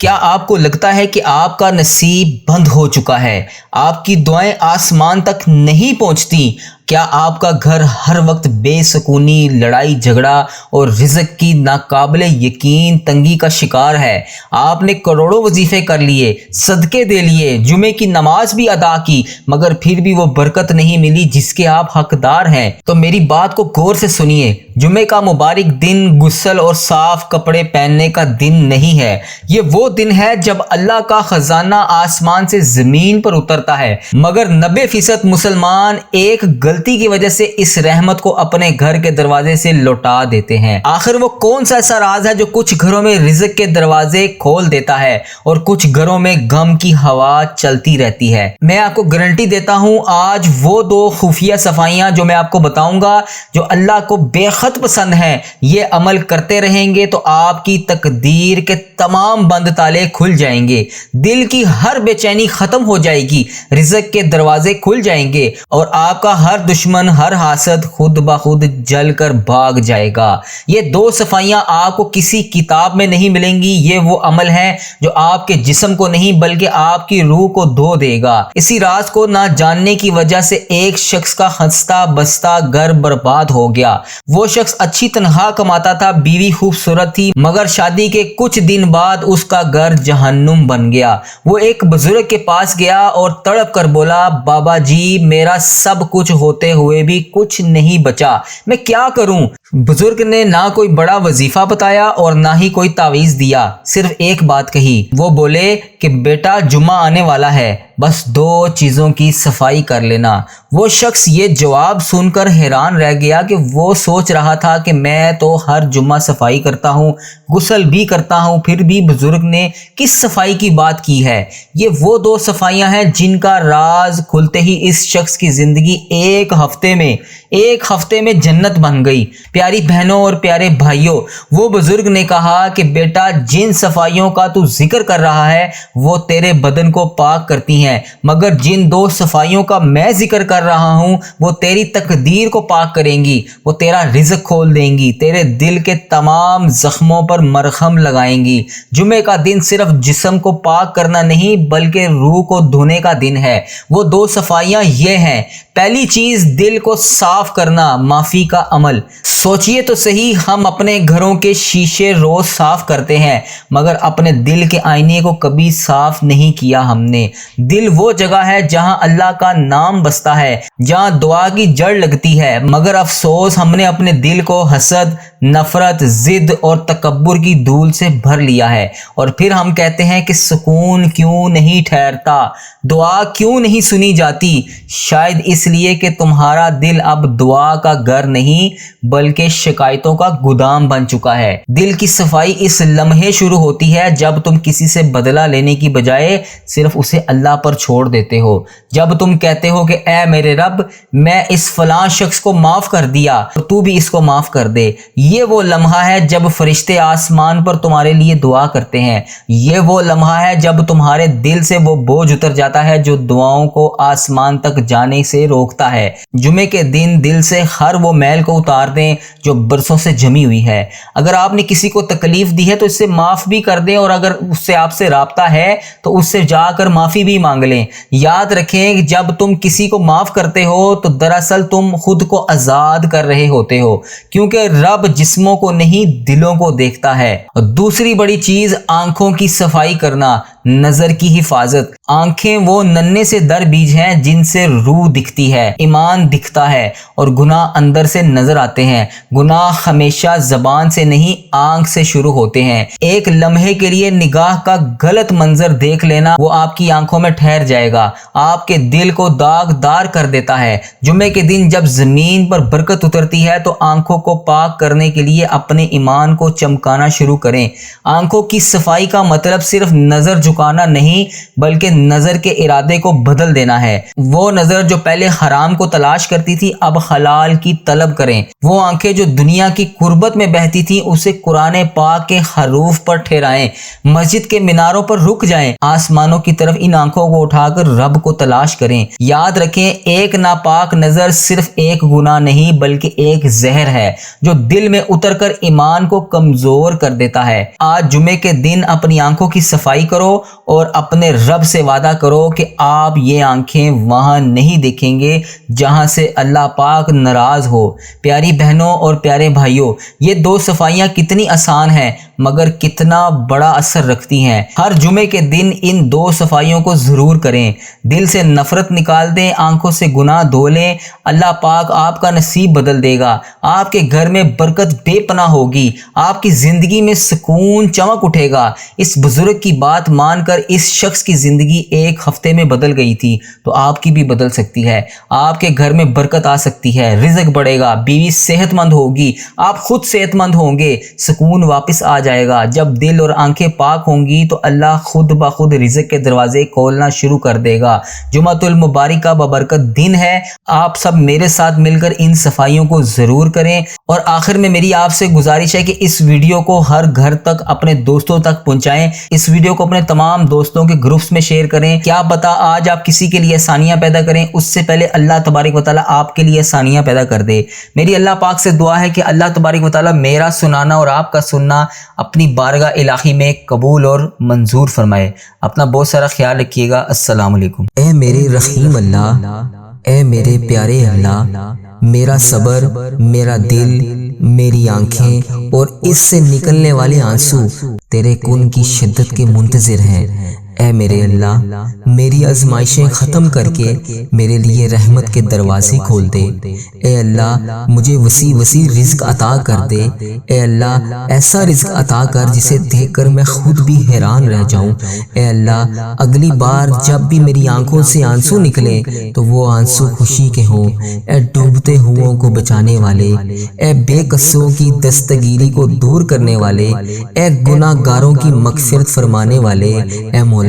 کیا آپ کو لگتا ہے کہ آپ کا نصیب بند ہو چکا ہے؟ آپ کی دعائیں آسمان تک نہیں پہنچتی؟ کیا آپ کا گھر ہر وقت بے سکونی، لڑائی جھگڑا اور رزق کی ناقابل یقین تنگی کا شکار ہے؟ آپ نے کروڑوں وظیفے کر لیے، صدقے دے لیے، جمعے کی نماز بھی ادا کی، مگر پھر بھی وہ برکت نہیں ملی جس کے آپ حقدار ہیں۔ تو میری بات کو غور سے سنیے، جمعے کا مبارک دن غسل اور صاف کپڑے پہننے کا دن نہیں ہے۔ یہ وہ دن ہے جب اللہ کا خزانہ آسمان سے زمین پر اترتا ہے، مگر 90% مسلمان ایک غلطی کی وجہ سے اس رحمت کو اپنے گھر کے دروازے سے لوٹا دیتے ہیں۔ آخر وہ کون سا ایسا راز ہے جو کچھ گھروں میں رزق کے دروازے کھول دیتا ہے اور کچھ گھروں میں غم کی ہوا چلتی رہتی ہے؟ میں آپ کو گارنٹی دیتا ہوں، آج وہ 2 خفیہ صفائیاں جو میں آپ کو بتاؤں گا، جو اللہ کو بے حد پسند ہیں، یہ عمل کرتے رہیں گے تو آپ کی تقدیر کے تمام بند تالے کھل جائیں گے، دل کی ہر بے چینی ختم ہو جائے گی، رزق کے دروازے کھل جائیں گے اور آپ کا ہر دشمن، ہر حاسد خود بخود جل کر بھاگ جائے گا۔ یہ 2 صفائیاں آپ کو کسی کتاب میں نہیں ملیں گی۔ یہ وہ عمل ہے جو آپ کے جسم کو نہیں بلکہ آپ کی روح کو دھو دے گا۔ اسی راز کو نہ جاننے کی وجہ سے ایک شخص کا ہنستا بستا گھر برباد ہو گیا۔ وہ شخص اچھی تنخواہ کماتا تھا، بیوی خوبصورت تھی، مگر شادی کے کچھ دن بعد اس کا گھر جہنم بن گیا۔ وہ ایک بزرگ کے پاس گیا اور تڑپ کر بولا، بابا جی میرا سب کچھ ہوتے ہوئے بھی کچھ نہیں بچا، میں کیا کروں؟ بزرگ نے نہ کوئی بڑا وظیفہ بتایا اور نہ ہی کوئی تعویذ دیا، صرف ایک بات کہی۔ وہ بولے کہ بیٹا جمعہ آنے والا ہے، بس 2 چیزوں کی صفائی کر لینا۔ وہ شخص یہ جواب سن کر حیران رہ گیا کہ وہ سوچ رہا تھا کہ میں تو ہر جمعہ صفائی کرتا ہوں، غسل بھی کرتا ہوں، پھر بھی بزرگ نے کس صفائی کی بات کی ہے؟ یہ وہ 2 صفائیاں ہیں جن کا راز کھلتے ہی اس شخص کی زندگی ایک ہفتے میں جنت بن گئی۔ پیاری بہنوں اور پیارے بھائیوں، وہ بزرگ نے کہا کہ بیٹا جن صفائیوں کا تو ذکر کر رہا ہے وہ تیرے بدن کو پاک کرتی ہیں، مگر جن 2 صفائیوں کا میں ذکر کر رہا ہوں وہ تیری تقدیر کو پاک کریں گی، وہ تیرا رزق کھول دیں گی، تیرے دل کے تمام زخموں پر مرہم لگائیں گی۔ جمعے کا دن صرف جسم کو پاک کرنا نہیں بلکہ روح کو دھونے کا دن ہے۔ وہ 2 صفائیاں یہ ہیں۔ پہلی چیز، دل کو صاف کرنا، معافی کا عمل۔ سوچئے تو صحیح، ہم اپنے گھروں کے شیشے روز صاف کرتے ہیں مگر اپنے دل کے آئینے کو کبھی صاف نہیں کیا ہم نے۔ دل وہ جگہ ہے جہاں اللہ کا نام بستا ہے، جہاں دعا کی جڑ لگتی ہے، مگر افسوس ہم نے اپنے دل کو حسد، نفرت، ضد اور تکبر کی دھول سے بھر لیا ہے، اور پھر ہم کہتے ہیں کہ سکون کیوں نہیں ٹھہرتا، دعا کیوں نہیں سنی جاتی؟ شاید اس لیے کہ تمہارا دل اب دعا کا گھر نہیں بلکہ شکایتوں کا گودام بن چکا ہے۔ دل کی صفائی اس لمحے شروع ہوتی ہے جب تم کسی سے بدلہ لینے کی بجائے صرف اسے اللہ پر چھوڑ دیتے ہو۔ جب تم کہتے ہو کہ اے میرے رب، میں اس فلاں شخص کو معاف کر دیا تو تو بھی اس کو معاف کر دے۔ یہ وہ لمحہ ہے جب فرشتے آسمان پر تمہارے لیے دعا کرتے ہیں۔ یہ وہ لمحہ ہے جب تمہارے دل سے وہ بوجھ اتر جاتا ہے جو دعاؤں کو آسمان تک جانے سے روکتا ہے۔ جمعے کے دن دل سے ہر وہ میل کو اتار دیں جو برسوں سے جمی ہوئی ہے۔ اگر آپ نے کسی کو تکلیف دی ہے تو اس سے معاف بھی کر دیں، اور اگر اس سے آپ سے رابطہ ہے تو اس سے جا کر معافی بھی مانگ لیں۔ یاد رکھیں کہ جب تم کسی کو معاف کرتے ہو تو دراصل تم خود کو آزاد کر رہے ہوتے ہو، کیونکہ رب جسموں کو نہیں دلوں کو دیکھتا ہے۔ اور دوسری بڑی چیز، آنکھوں کی صفائی کرنا، نظر کی حفاظت۔ آنکھیں وہ ننھے سے در بیج ہیں جن سے روح دکھتی ہے، ایمان دکھتا ہے اور گناہ اندر سے نظر آتے ہیں۔ گناہ ہمیشہ زبان سے نہیں آنکھ سے شروع ہوتے ہیں۔ ایک لمحے کے لیے نگاہ کا غلط منظر دیکھ لینا وہ آپ کی آنکھوں میں ٹھہر جائے گا، آپ کے دل کو داغدار کر دیتا ہے۔ جمعے کے دن جب زمین پر برکت اترتی ہے تو آنکھوں کو پاک کرنے کے لیے اپنے ایمان کو چمکانا شروع کریں۔ آنکھوں کی صفائی کا مطلب صرف نظر جھکانا نہیں بلکہ نظر کے ارادے کو بدل دینا ہے۔ وہ نظر جو پہلے حرام کو تلاش کرتی تھی اب حلال کی طلب کریں۔ وہ آنکھیں جو دنیا کی قربت میں بہتی تھیں اسے قرآن پاک کے حروف پر ٹھہرائیں۔ مسجد کے میناروں پر رک جائیں، آسمانوں کی طرف ان آنکھوں کو اٹھا کر رب کو تلاش کریں۔ یاد رکھیں ایک ناپاک نظر صرف ایک گناہ نہیں بلکہ ایک زہر ہے جو دل میں اتر کر ایمان کو کمزور کر دیتا ہے۔ آج جمعے کے دن اپنی آنکھوں کی صفائی کرو اور اپنے رب سے وعدہ کرو کہ آپ یہ آنکھیں وہاں نہیں دیکھیں گے جہاں سے اللہ پاک ناراض ہو۔ پیاری بہنوں اور پیارے بھائیوں، یہ دو صفائیاں کتنی آسان ہیں مگر کتنا بڑا اثر رکھتی ہیں۔ ہر جمعے کے دن ان دو صفائیوں کو ضرور کریں۔ دل سے نفرت نکال دیں، آنکھوں سے گناہ دھو لیں، اللہ پاک آپ کا نصیب بدل دے گا۔ آپ کے گھر میں برکت بے پناہ ہوگی، آپ کی زندگی میں سکون چمک اٹھے گا۔ اس بزرگ کی بات مان کر اس شخص کی زندگی ایک ہفتے میں بدل گئی تھی تو آپ کی بھی بدل سکتی ہے۔ آپ کے گھر میں برکت آ سکتی ہے، رزق بڑھے گا، بیوی صحت مند ہوگی، آپ خود صحت مند ہوں گے، سکون واپس آ جائے گا۔ جب دل اور آنکھیں پاک ہوں گی تو اللہ خود بخود رزق کے دروازے کھولنا شروع کر دے گا۔ جمعۃ المبارک کا بابرکت دن ہے، آپ سب میرے ساتھ مل کر ان صفائیوں کو ضرور کریں۔ اور آخر میں میری آپ سے گزارش ہے کہ اس ویڈیو کو ہر گھر تک اپنے دوستوں تک پہنچائیں، اس ویڈیو کو اپنے تمام دوستوں کے گروپس میں شیئر کریں۔ کیا پتہ آج آپ کسی کے لیے آسانیاں پیدا کریں، اس سے پہلے اللہ تبارک و تعالیٰ آپ کے لیے آسانیاں پیدا کر دے۔ میری اللہ پاک سے دعا ہے کہ اللہ تبارک و تعالیٰ میرا سنانا اور آپ کا سننا اپنی بارگاہ الہی میں قبول اور منظور فرمائے۔ اپنا بہت سارا خیال رکھیے گا۔ السلام علیکم۔ اے میرے رحیم اللہ، اے میرے پیارے اللہ، میرا صبر، میرا دل، میری آنکھیں اور اس سے نکلنے والے آنسو تیرے کن کی شدت کے منتظر ہیں۔ اے میرے اللہ، میری آزمائشیں ختم کر کے میرے لیے رحمت کے دروازے کھول دے۔ اے اللہ، مجھے وسیع وسیع رزق عطا کر دے۔ اے اللہ، ایسا رزق عطا کر جسے دیکھ کر میں خود بھی حیران رہ جاؤں۔ اے اللہ، اگلی بار جب بھی میری آنکھوں سے آنسو نکلے تو وہ آنسو خوشی کے ہوں۔ اے ڈوبتے ہوئوں کو بچانے والے، اے بے قصوں کی دستگیری کو دور کرنے والے، اے گناہ گاروں کی مغفرت فرمانے والے، اے مولا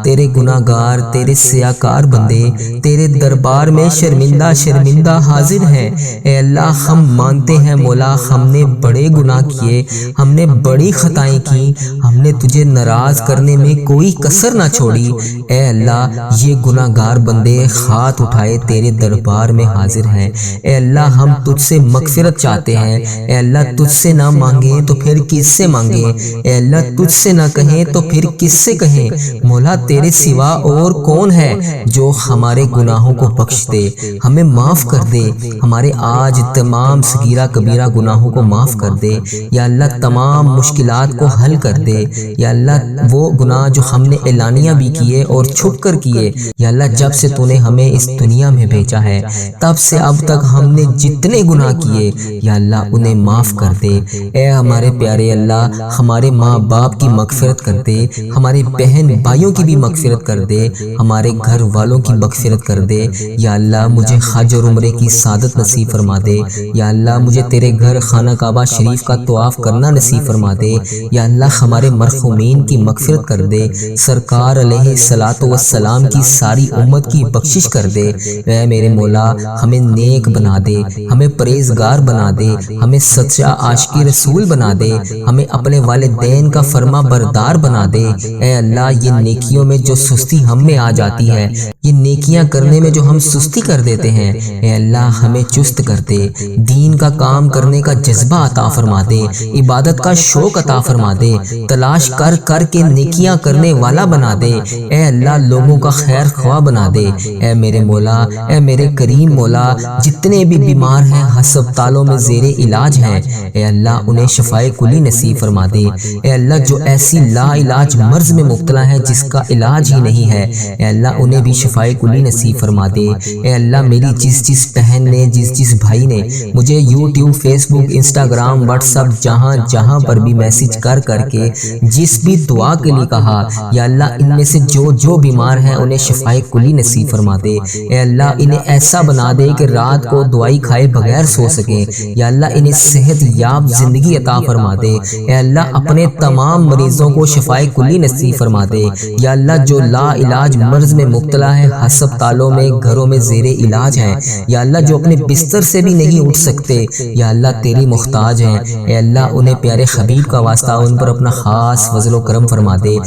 تیرے گناہ گار، تیرے سیاکار بندے تیرے دربار میں شرمندہ شرمندہ حاضر ہیں۔ اے اللہ، ہم مانتے ہیں مولا ہم نے بڑے گناہ کیے، ہم نے بڑی خطائیں کی، ہم نے تجھے ناراض کرنے میں کوئی کسر نہ چھوڑی۔ اے اللہ، یہ گناہ گار بندے ہاتھ اٹھائے تیرے دربار میں حاضر ہیں۔ اے اللہ، ہم تجھ سے مغفرت چاہتے ہیں۔ اے اللہ، تجھ سے نہ مانگیں تو پھر کس سے مانگیں؟ اے اللہ، تجھ سے نہ کہیں تو پھر کس سے کہیں؟ مولا تیرے سوا اور کون ہے جو ہمارے گناہوں کو بخش دے، ہمیں معاف کر دے، ہمارے آج تمام صغیرہ کبیرہ گناہوں کو معاف کر دے۔ یا اللہ، تمام مشکلات کو حل کر دے۔ یا اللہ، وہ گناہ جو ہم نے اعلانیہ بھی کیے اور چھپ کر کیے، یا اللہ جب سے تو نے ہمیں اس دنیا میں بھیجا ہے تب سے اب تک ہم نے جتنے گناہ کیے یا اللہ انہیں معاف کر دے۔ اے ہمارے پیارے اللہ، ہمارے ماں باپ کی مغفرت کر دے، ہمارے بہن بھائیوں کی بھی مغفرت کر دے، ہمارے گھر والوں کی مغفرت کر دے۔ یا اللہ، مجھے حج اور عمرے کی سعادت نصیب فرما دے۔ یا اللہ، مجھے تیرے گھر خانہ کعبہ شریف کا طواف کرنا نصیب فرما دے۔ یا اللہ، ہمارے مرحومین کی مغفرت کر دے، سرکار علیہ الصلوۃ والسلام کی ساری امت کی بخشش کر دے۔ اے میرے مولا، ہمیں نیک بنا دے، ہمیں پرہیزگار بنا دے، ہمیں سچا عاشق رسول بنا دے، ہمیں اپنے والدین کا فرما بردار بنا دے۔ اے اللہ، یہ نیکیوں میں جو سستی ہم میں آ جاتی ہے، یہ نیکیاں کرنے میں جو ہم سستی کر دیتے ہیں، اے اللہ ہمیں چست کر دے، دین کا کام کرنے کا جذبہ عطا فرما دے، عبادت کا شوق عطا فرما دے، تلاش کر کر کے نیکیاں کرنے والا بنا دے۔ اے اللہ، لوگوں کا خیر خواہ بنا دے۔ اے میرے مولا، اے میرے کریم مولا، جتنے بھی بیمار ہیں، ہسپتالوں میں زیر علاج ہیں، اے اللہ انہیں شفائے کلی نصیب فرما دے۔ اے اللہ، جو ایسی لا علاج مرض میں مبتلا ہے جس کا علاج ہی نہیں ہے، اے اللہ انہیں بھی شفائے کلی نصیب فرما دے۔ اے اللہ میری جس بہن نے جس بھائی نے مجھے یوٹیوب، فیس بک، انسٹاگرام، واٹس ایپ جہاں پر بھی میسج کر کے جس بھی دعا کے لیے کہا، یا اللہ ان میں سے جو بیمار ہیں انہیں شفائے کلی نصیب فرما دے۔ اے اللہ انہیں ایسا بنا دے کہ رات کو دوائی کھائے بغیر سو سکیں۔ یا اللہ انہیں صحت یاب زندگی عطا فرما دے۔ اے اللہ اپنے تمام مریضوں کو شفائے کلی نصیب فرما دے۔ یا اللہ جو لا علاج مرض میں مبتلا ہے، ہسپتالوں میں، گھروں میں زیر علاج ہیں، یا اللہ جو اپنے بستر سے بھی نہیں اٹھ سکتے، یا اللہ تیری محتاج ہیں، اے اللہ انہیں پیارے حبیب کا واسطہ ان پر اپنا خاص فضل و کرم فرما دے۔